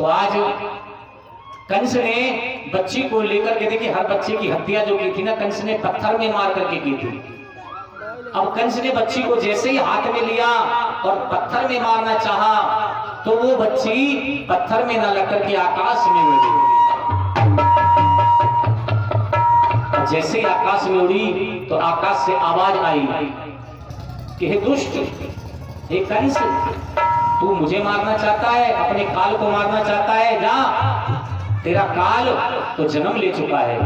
तो आज कंस ने बच्ची को लेकर के, देखिए हर बच्चे की हत्या जो की थी ना कंस ने पत्थर में मार करके की थी। अब कंस ने बच्ची को जैसे ही हाथ में लिया और पत्थर में मारना चाहा तो वो बच्ची पत्थर में न लग करके आकाश में उड़ गई। जैसे ही आकाश में उड़ी तो आकाश से आवाज आई कि हे दुष्ट, हे कंस, तू मुझे मारना चाहता है, अपने काल को मारना चाहता है, जा, तेरा काल तो जन्म ले चुका है,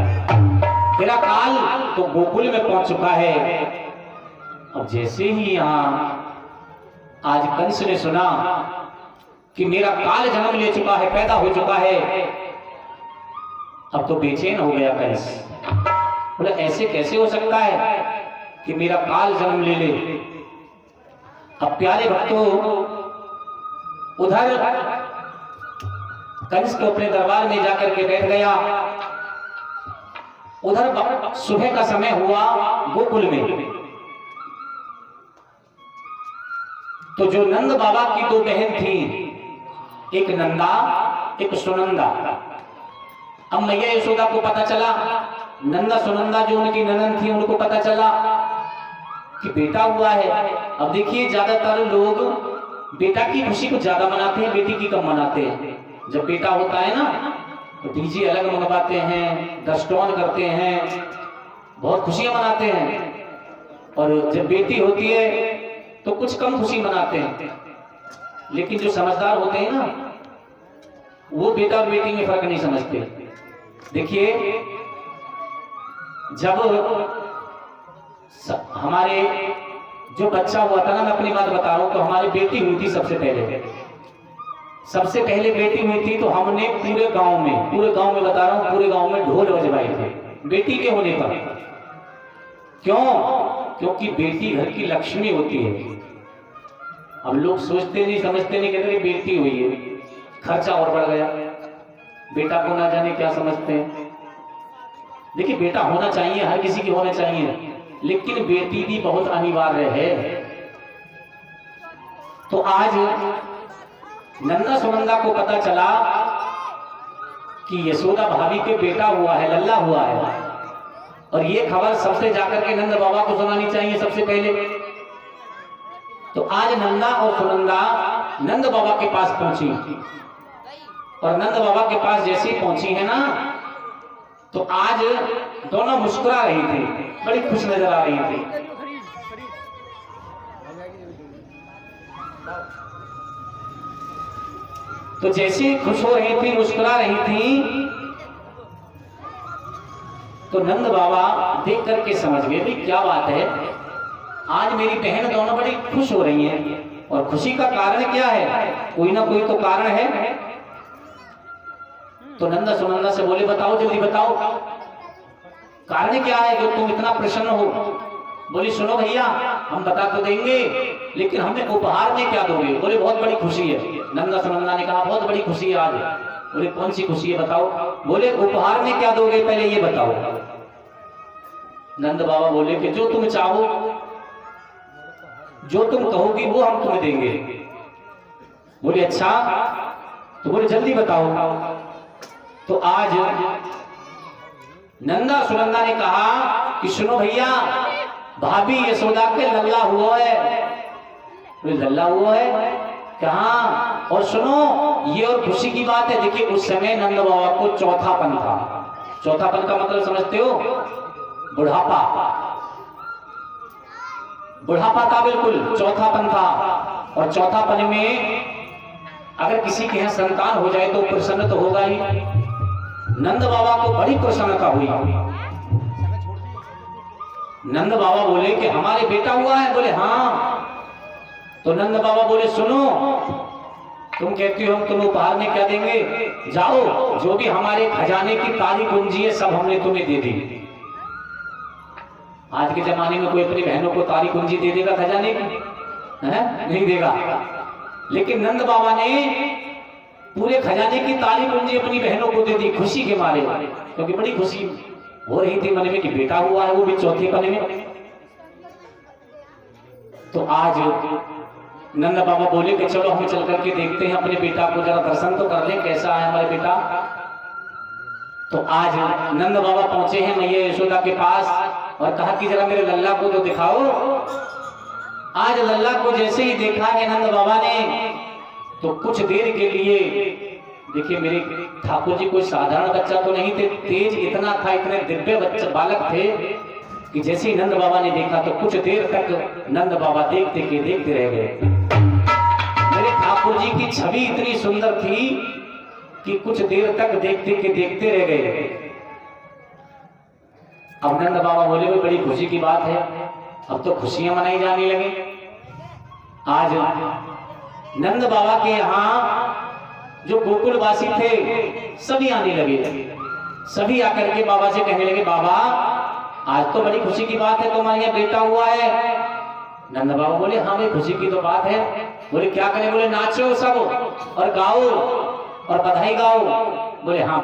तेरा काल तो गोकुल में पहुंच चुका है। अब जैसे ही यहां आज कंस ने सुना कि मेरा काल जन्म ले चुका है, पैदा हो चुका है, अब तो बेचैन हो गया कंस। बोले ऐसे कैसे हो सकता है कि मेरा काल जन्म ले ले। अब प्यारे भक्तों, उधर कंस को अपने दरबार में जाकर के बैठ गया। उधर सुबह का समय हुआ गोकुल में, तो जो नंद बाबा की दो बहन थी, एक नंदा एक सुनंदा। अब मैया यशोदा को पता चला, नंदा सुनंदा जो उनकी ननद थी उनको पता चला कि बेटा हुआ है। अब देखिए ज्यादातर लोग बेटा की खुशी को ज्यादा मनाते हैं, बेटी की कम मनाते हैं। जब बेटा होता है ना तो डीजे अलग मंगवाते हैं, दस्टोन करते हैं, बहुत खुशियां मनाते हैं। और जब बेटी होती है तो कुछ कम खुशी मनाते हैं। लेकिन जो समझदार होते हैं ना वो बेटा और बेटी में फर्क नहीं समझते। देखिए जब हमारे जो बच्चा हुआ था ना, मैं अपनी बात बता रहा हूं, तो हमारी बेटी हुई थी सबसे पहले बेटी हुई थी। तो हमने पूरे गांव में बता रहा हूं, पूरे गांव में ढोल बजवाए थे बेटी के होने पर। क्यों? क्योंकि बेटी घर की लक्ष्मी होती है। अब लोग सोचते नहीं, समझते नहीं, कहते बेटी हुई है, खर्चा और बढ़ गया, बेटा को ना जाने क्या समझते हैं। देखिए बेटा होना चाहिए, हर किसी के होना चाहिए, लेकिन बेटी भी बहुत अनिवार्य है। तो आज नंदा सुनंदा को पता चला कि यशोदा भाभी के बेटा हुआ है, लल्ला हुआ है, और ये खबर सबसे जाकर के नंद बाबा को सुनानी चाहिए सबसे पहले। तो आज नंदा और सुनंदा नंद बाबा के पास पहुंची, और नंद बाबा के पास जैसे ही पहुंची है ना, तो आज दोनों मुस्कुरा रही थी, बड़ी खुश नजर आ रही थी। तो जैसे खुश हो रही थी, मुस्कुरा रही थी, तो नंद बाबा देख करके समझ गए भाई क्या बात है, आज मेरी बहन दोनों बड़ी खुश हो रही हैं। और खुशी का कारण क्या है? कोई ना कोई तो कारण है। तो नंदा सुनंदा से बोले बताओ, जल्दी बताओ, कारण क्या है जो तुम इतना प्रसन्न हो? बोली सुनो भैया, हम बता तो देंगे, लेकिन हमें उपहार में क्या दोगे? बोले बहुत बड़ी खुशी है। नंदा सुनंदा ने कहा बहुत बड़ी खुशी है आज। बोले कौन सी खुशी है बताओ? बोले उपहार में क्या दोगे पहले ये बताओ। नंद बाबा बोले कि जो तुम चाहो, जो तुम कहोगी वो हम तुम्हें देंगे। बोले अच्छा, तो बोले जल्दी बताओ। तो आज नंदा सुनंदा ने कहा कि सुनो भैया, भाभी यशोदा के लल्ला हुआ है। बोले लल्ला हुआ है कहाँ? और सुनो ये और खुशी की बात है, देखिए उस समय नंद बाबा को चौथापन था। चौथापन का मतलब समझते हो? बुढ़ापा। बुढ़ापा था, बिल्कुल चौथापन था। और चौथापन में अगर किसी के यहाँ संतान हो जाए तो प्रसन्न तो होगा ही। नंद बाबा को बड़ी प्रसन्नता हुई। नंद बाबा बोले कि हमारे बेटा हुआ है? बोले हाँ। तो नंद बाबा बोले सुनो, तुम कहती हो हम तुम्हें उपहार में क्या देंगे, जाओ जो भी हमारे खजाने की तारी पूंजी है सब हमने तुम्हें दे दी। आज के जमाने में कोई अपनी बहनों को तारी पूंजी दे देगा खजाने की? नहीं देगा। लेकिन नंद बाबा ने पूरे खजाने की तारी पूंजी अपनी बहनों को दे दी खुशी के मारे, क्योंकि बड़ी खुशी हो रही थी मन में कि बेटा हुआ है, वो भी चौथे पन में। तो आज नंद बाबा बोले कि चलो हम चल करके देखते हैं अपने बेटा को, जरा दर्शन तो कर ले कैसा है हमारे बेटा। तो आज नंद बाबा पहुंचे हैं मैया यशोदा के पास और कहा कि जरा मेरे लल्ला को तो दिखाओ। आज लल्ला को जैसे ही देखा है नंद बाबा ने तो कुछ देर के लिए, देखिए मेरे ठाकुर जी कोई साधारण बच्चा तो नहीं थे, तेज इतना था, इतने दिव्य बच्चे बालक थे कि जैसे ही नंद बाबा ने देखा तो कुछ देर तक नंद बाबा देखते के देखते रह गए। मेरे ठाकुर जी की छवि इतनी सुंदर थी कि कुछ देर तक देखते के देखते रह गए। अब नंद बाबा बोले वो बड़ी खुशी की बात है, अब तो खुशियां मनाई जाने लगी। आज नंद बाबा के यहाँ जो गोकुलवासी थे सभी आने लगे, सभी आकर के बाबा से कहने लगे बाबा आज तो बड़ी खुशी की बात है, तुम्हारे यहाँ बेटा हुआ है। नंद बाबा बोले हाँ भाई खुशी की तो बात है। बोले क्या करें? बोले नाचो सब और गाओ और बधाई गाओ। बोले हाँ।